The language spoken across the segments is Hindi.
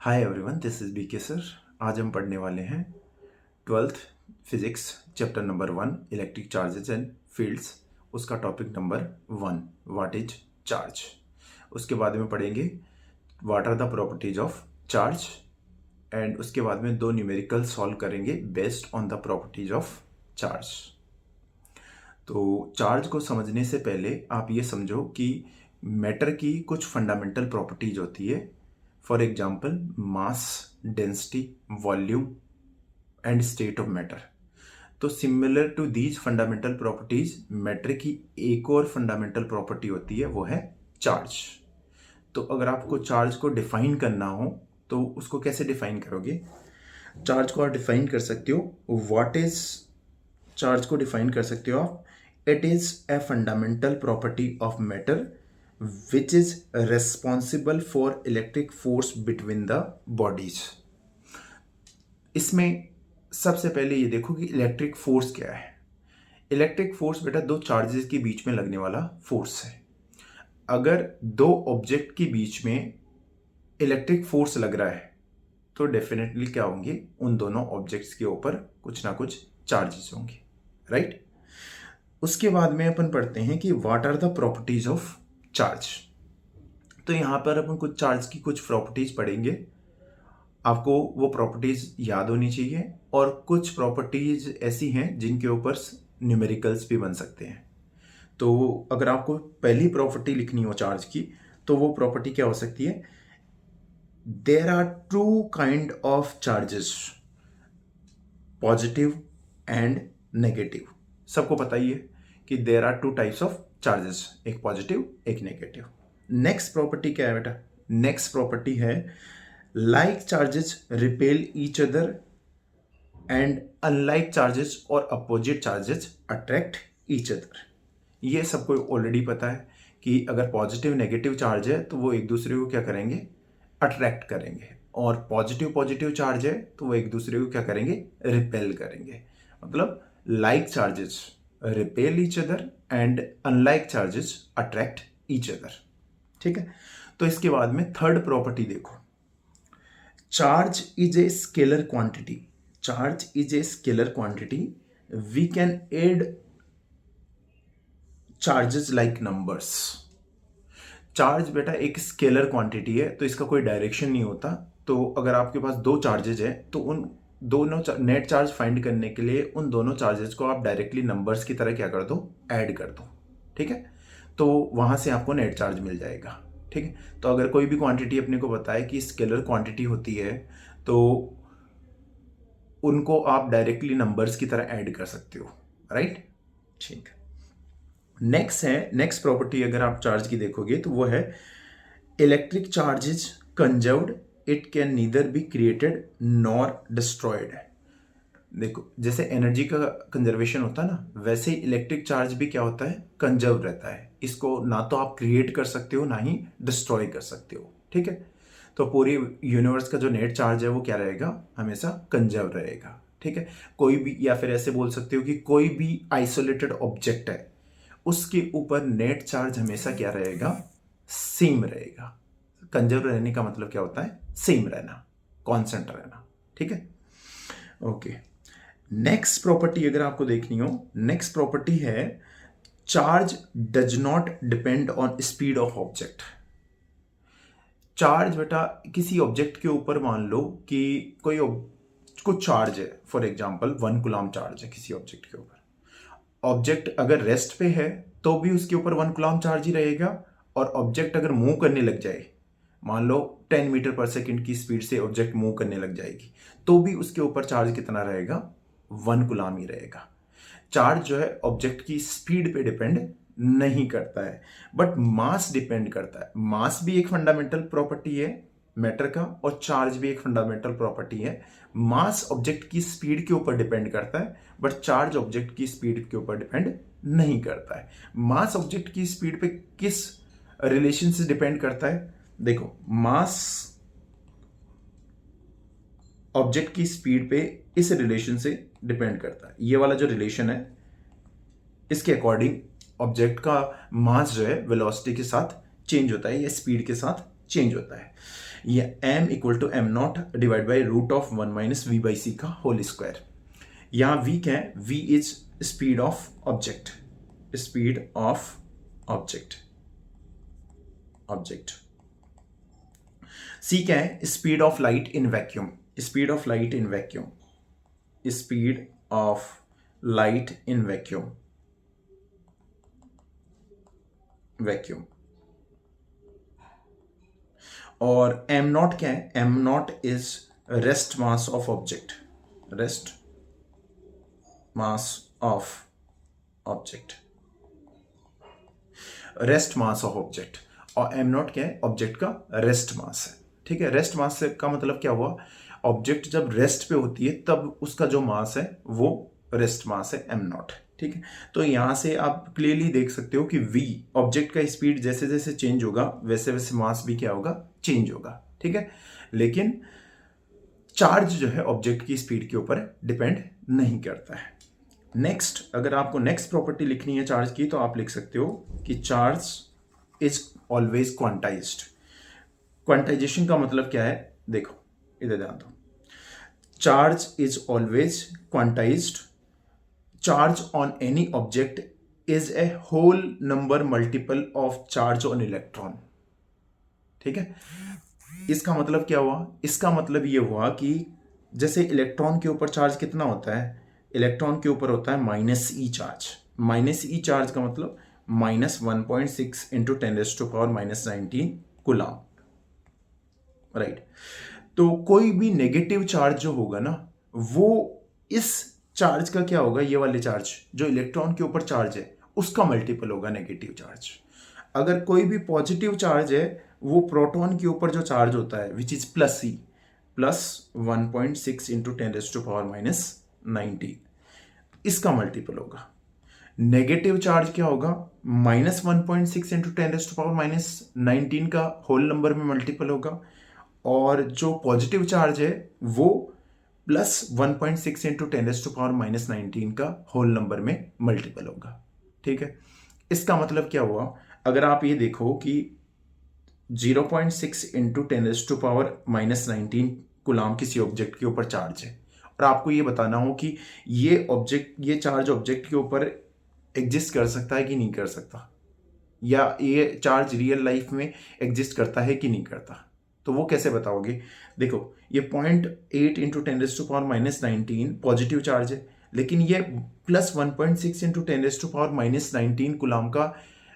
Hi everyone, this is BK sir. आज हम पढ़ने वाले हैं 12th physics chapter number 1 electric charges and fields. उसका topic number 1 what is charge. उसके बाद में पढ़ेंगे what are the properties of charge and उसके बाद में दो न्यूमेरिकल सॉल्व करेंगे based on the properties of charge. तो चार्ज को समझने से पहले आप ये समझो कि मैटर की कुछ फंडामेंटल प्रॉपर्टीज होती है। For example mass, density, volume and state of matter. तो similar to these fundamental properties matter की एक और फंडामेंटल प्रॉपर्टी होती है, वो है चार्ज। तो अगर आपको चार्ज को डिफाइन करना हो तो उसको कैसे डिफाइन करोगे? चार्ज को आप डिफाइन कर सकते हो, व्हाट इज चार्ज को डिफाइन कर सकते हो आप, it is a fundamental property of matter which is responsible for electric force between the bodies। इसमें सबसे पहले ये देखो कि इलेक्ट्रिक फोर्स क्या है। इलेक्ट्रिक फोर्स बेटा दो चार्जेस के बीच में लगने वाला फोर्स है। अगर दो ऑब्जेक्ट के बीच में इलेक्ट्रिक फोर्स लग रहा है तो डेफिनेटली क्या होंगे, उन दोनों ऑब्जेक्ट्स के ऊपर कुछ ना कुछ चार्जेस होंगे, राइट। उसके बाद में अपन पढ़ते हैं कि what are the properties of charge. तो यहां पर अपन कुछ चार्ज की कुछ प्रॉपर्टीज पढ़ेंगे। आपको वो प्रॉपर्टीज याद होनी चाहिए और कुछ प्रॉपर्टीज ऐसी हैं जिनके ऊपर न्यूमेरिकल्स भी बन सकते हैं। तो अगर आपको पहली प्रॉपर्टी लिखनी हो चार्ज की तो वो प्रॉपर्टी क्या हो सकती है? There are two kind of charges, positive and negative. सबको पता ही है कि there are two types of charges, एक पॉजिटिव एक नेगेटिव। नेक्स्ट प्रॉपर्टी क्या है बेटा? नेक्स्ट प्रॉपर्टी है like charges repel each other and unlike charges और opposite charges attract each other. ये सबको ऑलरेडी पता है कि अगर पॉजिटिव नेगेटिव चार्ज है तो वो एक दूसरे को क्या करेंगे, अट्रैक्ट करेंगे, और पॉजिटिव पॉजिटिव चार्ज है तो वो एक दूसरे को क्या करेंगे, रिपेल करेंगे। मतलब like charges repel each other and unlike charges attract each other. ठीक है। तो इसके बाद में थर्ड प्रॉपर्टी देखो, charge is a scalar quantity. Charge is a scalar quantity, we can add charges like numbers. Charge बेटा एक स्केलर क्वांटिटी है तो इसका कोई डायरेक्शन नहीं होता। तो अगर आपके पास दो चार्जेज है तो उन दोनों नेट चार्ज फाइंड करने के लिए उन दोनों चार्जेस को आप डायरेक्टली नंबर्स की तरह क्या कर दो, ऐड कर दो। ठीक है। तो वहां से आपको नेट चार्ज मिल जाएगा। ठीक है। तो अगर कोई भी क्वांटिटी अपने को बताए कि स्केलर क्वांटिटी होती है तो उनको आप डायरेक्टली नंबर्स की तरह ऐड कर सकते हो, राइट। ठीक है। नेक्स्ट प्रॉपर्टी अगर आप चार्ज की देखोगे तो वो है electric charge is conserved, it can neither be created nor destroyed. देखो जैसे एनर्जी का कंजर्वेशन होता है ना, वैसे ही इलेक्ट्रिक चार्ज भी क्या होता है, कंजर्व रहता है। इसको ना तो आप क्रिएट कर सकते हो ना ही डिस्ट्रॉय कर सकते हो। ठीक है। तो पूरी यूनिवर्स का जो नेट चार्ज है वो क्या रहेगा, हमेशा कंजर्व रहेगा। ठीक है। कोई भी, या फिर ऐसे बोल सकते हो कि कोई भी आइसोलेटेड ऑब्जेक्ट है उसके ऊपर नेट चार्ज हमेशा क्या रहेगा, सेम रहेगा। कंजर्व रहने का मतलब क्या होता है, सेम रहना, कांस्टेंट रहना। ठीक है। ओके। नेक्स्ट प्रॉपर्टी अगर आपको देखनी हो, नेक्स्ट प्रॉपर्टी है charge does not depend on speed of object. Charge बेटा किसी ऑब्जेक्ट के ऊपर मान लो कि कोई कुछ चार्ज है, फॉर एग्जांपल 1 कूलम चार्ज है किसी ऑब्जेक्ट के ऊपर। ऑब्जेक्ट अगर रेस्ट पे है तो भी उसके ऊपर 1 कूलम चार्ज ही रहेगा, और ऑब्जेक्ट अगर मूव करने लग जाए, मान लो 10 मीटर पर सेकंड की स्पीड से ऑब्जेक्ट मूव करने लग जाएगी, तो भी उसके ऊपर चार्ज कितना रहेगा, 1 कूलम ही रहेगा। चार्ज जो है ऑब्जेक्ट की स्पीड पे डिपेंड नहीं करता है, बट मास डिपेंड करता है। मास भी एक फंडामेंटल प्रॉपर्टी है मैटर का, और चार्ज भी एक फंडामेंटल प्रॉपर्टी है। मास ऑब्जेक्ट की स्पीड के ऊपर डिपेंड करता है, बट चार्ज ऑब्जेक्ट की स्पीड के ऊपर डिपेंड नहीं करता है। मास ऑब्जेक्ट की स्पीड पे किस रिलेशन से डिपेंड करता है? देखो, मास ऑब्जेक्ट की स्पीड पे इस रिलेशन से डिपेंड करता है। ये वाला जो रिलेशन है, इसके अकॉर्डिंग ऑब्जेक्ट का मास जो है वेलोसिटी के साथ चेंज होता है या स्पीड के साथ चेंज होता है। ये m equal to m naught divide by root of 1 minus v by c का होल स्क्वायर। यहां v क्या है? v is speed of object, speed of object, c क्या है? Speed of light in vacuum, speed of light in vacuum, speed of light in vacuum, और एम नॉट क्या है? M naught is rest mass of object, rest mass of object, rest mass of object. और एम नॉट क्या है? ऑब्जेक्ट का रेस्ट मास है। ठीक है, रेस्ट मास का मतलब क्या हुआ? ऑब्जेक्ट जब रेस्ट पे होती है तब उसका जो मास है वो रेस्ट मास है एम नॉट। ठीक है, तो यहां से आप क्लियरली देख सकते हो कि v ऑब्जेक्ट का स्पीड जैसे जैसे चेंज होगा वैसे वैसे मास भी क्या होगा? चेंज होगा। ठीक है, लेकिन चार्ज जो है ऑब्जेक्ट की स्पीड के ऊपर डिपेंड नहीं करता है। नेक्स्ट, अगर आपको नेक्स्ट प्रॉपर्टी लिखनी है चार्ज की तो आप लिख सकते हो कि charge is always quantised. Quantisation का मतलब क्या है? देखो इधर ध्यान दो। Charge is always quantised. Charge on any object is a whole number multiple of charge on electron. ठीक है, इसका मतलब क्या हुआ? इसका मतलब ये हुआ कि जैसे इलेक्ट्रॉन के ऊपर चार्ज कितना होता है? इलेक्ट्रॉन के ऊपर होता है माइनस ई चार्ज। माइनस ई चार्ज का मतलब -1.6 इंटू 10⁻⁻19 कूलम, राइट। तो कोई भी नेगेटिव चार्ज जो होगा ना वो इस चार्ज का क्या होगा? ये वाले चार्ज जो इलेक्ट्रॉन के ऊपर चार्ज है उसका मल्टीपल होगा नेगेटिव चार्ज। अगर कोई भी पॉजिटिव चार्ज है वो प्रोटॉन के ऊपर जो चार्ज होता है which is plus C, plus 1.6 into 10⁻⁻19 इसका मल्टीपल होगा। नेगेटिव चार्ज क्या होगा? -1.6 इंटू 10⁻⁻19 का होल नंबर में मल्टीपल होगा, और जो पॉजिटिव चार्ज है वो प्लस 1.6 इंटू 10⁻⁻19 का होल नंबर में मल्टीपल होगा। ठीक है, इसका मतलब क्या हुआ? अगर आप ये देखो कि 0.6 इंटू 10⁻⁻19 कूलम किसी ऑब्जेक्ट के ऊपर चार्ज है, और आपको ये बताना हो कि ये चार्ज ऑब्जेक्ट के ऊपर एग्जिस्ट कर सकता है कि नहीं कर सकता, या ये चार्ज रियल लाइफ में एग्जिस्ट करता है कि नहीं करता, तो वो कैसे बताओगे? देखो ये 0.8 इंटू 10⁻⁻19 पॉजिटिव चार्ज है, लेकिन ये प्लस 1.6 इंटू 10⁻⁻19 कूलम का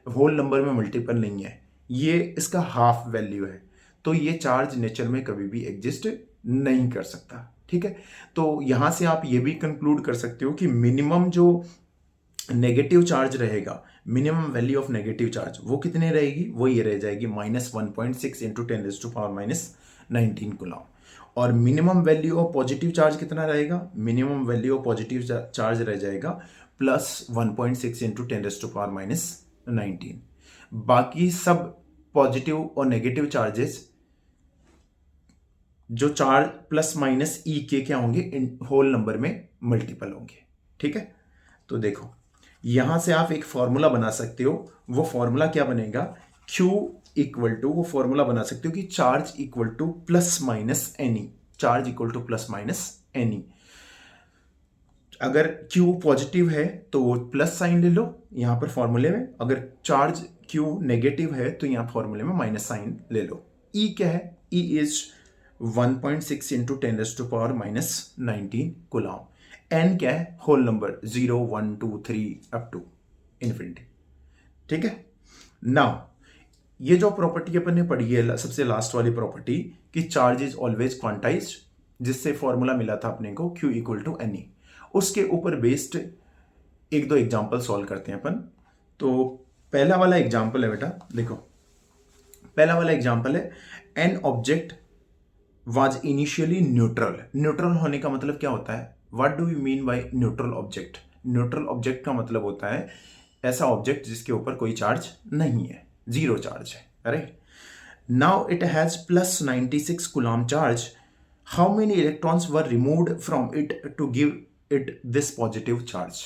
होल नंबर में मल्टीपल नहीं है, ये इसका हाफ वैल्यू है, तो ये चार्ज नेचर में कभी भी एग्जिस्ट नहीं कर सकता। ठीक है, तो यहां से आप ये भी कंक्लूड कर सकते हो कि मिनिमम जो नेगेटिव चार्ज रहेगा, minimum value of negative charge वो कितने रहेगी? वो ये रह जाएगी -1.6 इंटू 10⁻⁻19 कूलम। और minimum value of positive charge कितना रहेगा? Minimum value of positive charge रह जाएगा प्लस 1.6 इंटू 10⁻⁻19। बाकी सब पॉजिटिव और नेगेटिव चार्जेस जो चार्ज प्लस माइनस ई के क्या होंगे? होल नंबर में मल्टीपल होंगे। ठीक है, तो देखो यहां से आप एक फॉर्मूला बना सकते हो। वो फॉर्मूला क्या बनेगा? Q इक्वल टू, वो फॉर्मूला बना सकते हो कि charge equal to plus minus any, charge equal to plus minus any. अगर Q पॉजिटिव है तो वो प्लस साइन ले लो यहां पर फॉर्मूले में, अगर चार्ज Q नेगेटिव है तो यहां फॉर्मूले में माइनस साइन ले लो। E क्या है? E is 1.6 into 10⁻⁻19 coulomb. n क्या है? Whole number 0 1 2 3 up to infinity. ठीक है, नाउ ये जो प्रॉपर्टी अपन ने पढ़ी है सबसे लास्ट वाली प्रॉपर्टी कि चार्ज इज ऑलवेज क्वांटाइज्ड, जिससे फॉर्मूला मिला था अपने को Q equal to N E, उसके ऊपर बेस्ड एक दो एग्जांपल सॉल्व करते हैं अपन। तो पहला वाला एग्जांपल है बेटा, देखो पहला वाला एग्जांपल है an object was initially neutral. Neutral होने का मतलब क्या होता है? What do you mean by neutral object? Neutral object का मतलब होता है ऐसा ऑब्जेक्ट जिसके ऊपर कोई चार्ज नहीं है, जीरो चार्ज है, right. Now it has plus 96 coulomb charge. How many electrons were removed from it to give it this positive charge?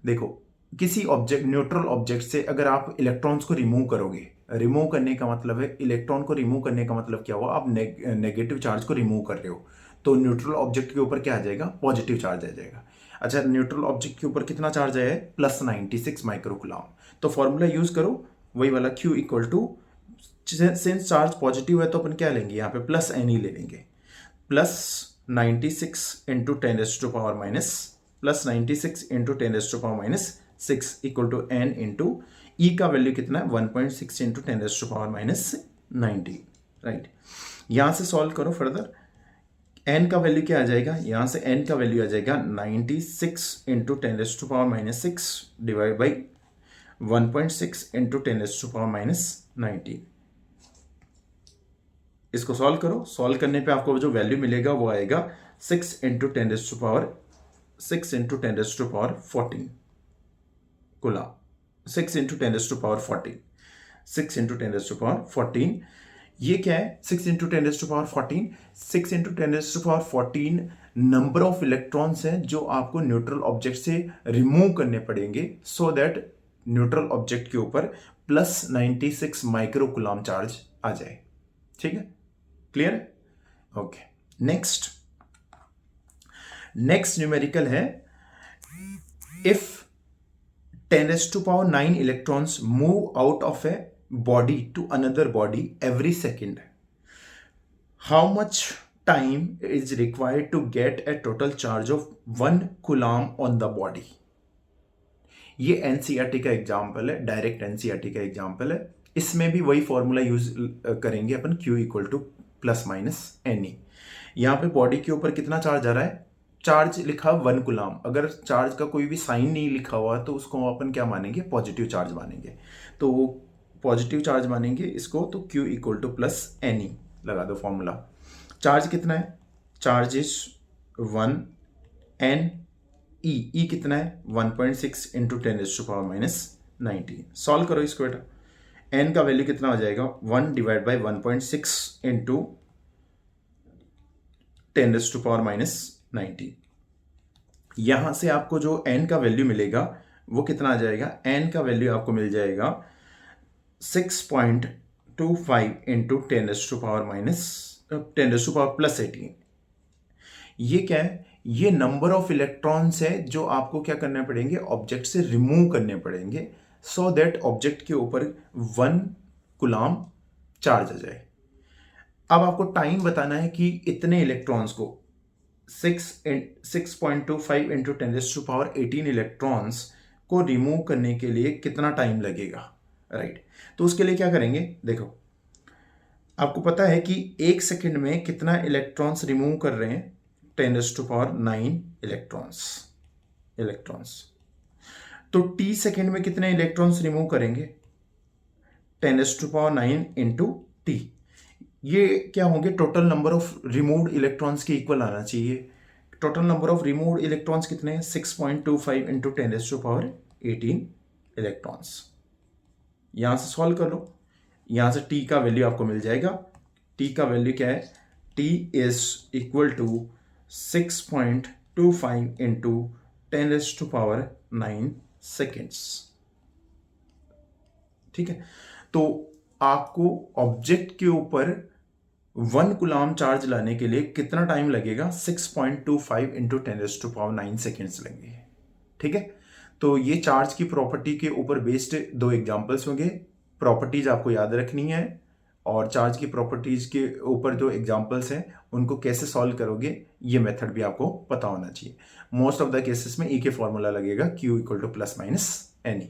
देखो किसी ऑब्जेक्ट, न्यूट्रल ऑब्जेक्ट से अगर आप इलेक्ट्रॉन्स को रिमूव करोगे रिमूव करने का मतलब है, इलेक्ट्रॉन को रिमूव करने का मतलब क्या हुआ, आप नेगेटिव चार्ज को रिमूव कर रहे हो, तो न्यूट्रल ऑब्जेक्ट के ऊपर क्या आ जाएगा, पॉजिटिव चार्ज आ जाएगा। अच्छा, न्यूट्रल ऑब्जेक्ट के ऊपर कितना चार्ज आया है, प्लस 96 माइक्रोकूलम। तो फॉर्मूला यूज करो वही वाला, Q equal to, since charge positive है तो अपन क्या लेंगे यहाँ पे, प्लस एन ही ले लेंगे, plus 96 into 10⁻⁻, plus 96 into 10⁻⁻6 equal to n into e का वैल्यू कितना है, 1.6 इंटू 10⁻90, राइट। यहां से सॉल्व करो फर्दर, n का वैल्यू क्या आ जाएगा, यहां से n का वैल्यू आ जाएगा 96 इंटू 10⁻⁻6 डिवाइड बाई 1.6 इंटू 10⁻⁻90। इसको सॉल्व करो, सॉल्व करने पे आपको जो वैल्यू मिलेगा वो आएगा 6 इंटू 10⁻14 कूलम, 6 इंटू 10⁻14, 6 इंटू 10⁻14। ये क्या है, 6 into 10⁻14, 6 into 10⁻14 number of electrons हैं जो आपको न्यूट्रल ऑब्जेक्ट से रिमूव करने पड़ेंगे, सो दैट न्यूट्रल ऑब्जेक्ट के ऊपर प्लस 96 माइक्रोकूलम चार्ज आ जाए। ठीक है, क्लियर? ओके, नेक्स्ट न्यूमेरिकल है, if 10⁻9 electrons move out of a body to another body every second, how much time is required to get a total charge of 1 coulomb on the body? ये एनसीईआरटी का एग्जाम्पल है, डायरेक्ट एनसीईआरटी का एग्जाम्पल है। इसमें भी वही फॉर्मूला यूज करेंगे अपन, Q equal to plus minus n e. यहाँ पे बॉडी के ऊपर कितना चार्ज आ रहा है, चार्ज लिखा 1 कूलम, अगर चार्ज का कोई भी साइन नहीं लिखा हुआ तो उसको अपन क्या मानेंगे, पॉजिटिव चार्ज मानेंगे। तो पॉजिटिव चार्ज मानेंगे इसको, तो Q equal to plus n e लगा दो फॉर्मूला। चार्ज कितना है, चार्ज इज 1 एन ई कितना है 1.6 इंटू 10⁻⁻90। सॉल्व करो इसको बेटा, एन का वैल्यू कितना हो जाएगा, 1 डिवाइड बाई 1.6 इंटू 10⁻⁻90। यहां से आपको जो n का वैल्यू मिलेगा वो कितना आ जाएगा, n का वैल्यू आपको मिल जाएगा 6.25 इंटू 10⁻+18। ये क्या है, ये नंबर ऑफ इलेक्ट्रॉन्स है जो आपको क्या करने पड़ेंगे, ऑब्जेक्ट से रिमूव करने पड़ेंगे, सो दैट ऑब्जेक्ट के ऊपर 1 कूलम चार्ज आ जाए। अब आपको टाइम बताना है कि इतने इलेक्ट्रॉन्स को 6.25 इंटू 10⁻18 इलेक्ट्रॉन्स को रिमूव करने के लिए कितना टाइम लगेगा, राइट। तो उसके लिए क्या करेंगे, देखो आपको पता है कि 1 सेकंड में कितना इलेक्ट्रॉन्स रिमूव कर रहे हैं, 10⁻9 इलेक्ट्रॉन्स। तो t सेकंड में कितने इलेक्ट्रॉन्स रिमूव करेंगे, 10⁻9 इंटू टी। ये क्या होंगे, total number of removed electrons के इक्वल आना चाहिए। Total number of removed electrons कितने हैं, 6.25 इंटू 10⁻18 इलेक्ट्रॉन्स। यहां से सॉल्व कर लो, यहां से t का वैल्यू आपको मिल जाएगा। t का वैल्यू क्या है, t is equal to 6.25 into 10⁻9 seconds. ठीक है, तो आपको ऑब्जेक्ट के ऊपर 1 कूलम चार्ज लाने के लिए कितना टाइम लगेगा, 6.25 इंटू 10⁻9 सेकेंड्स लगेंगे। ठीक है, तो ये चार्ज की प्रॉपर्टी के ऊपर बेस्ड 2 एग्जांपल्स होंगे। प्रॉपर्टीज आपको याद रखनी है, और चार्ज की प्रॉपर्टीज के ऊपर जो एग्जांपल्स हैं उनको कैसे सॉल्व करोगे ये मेथड भी आपको पता होना चाहिए। मोस्ट ऑफ द केसेस में ई के फॉर्मूला लगेगा Q equal to plus minus n E.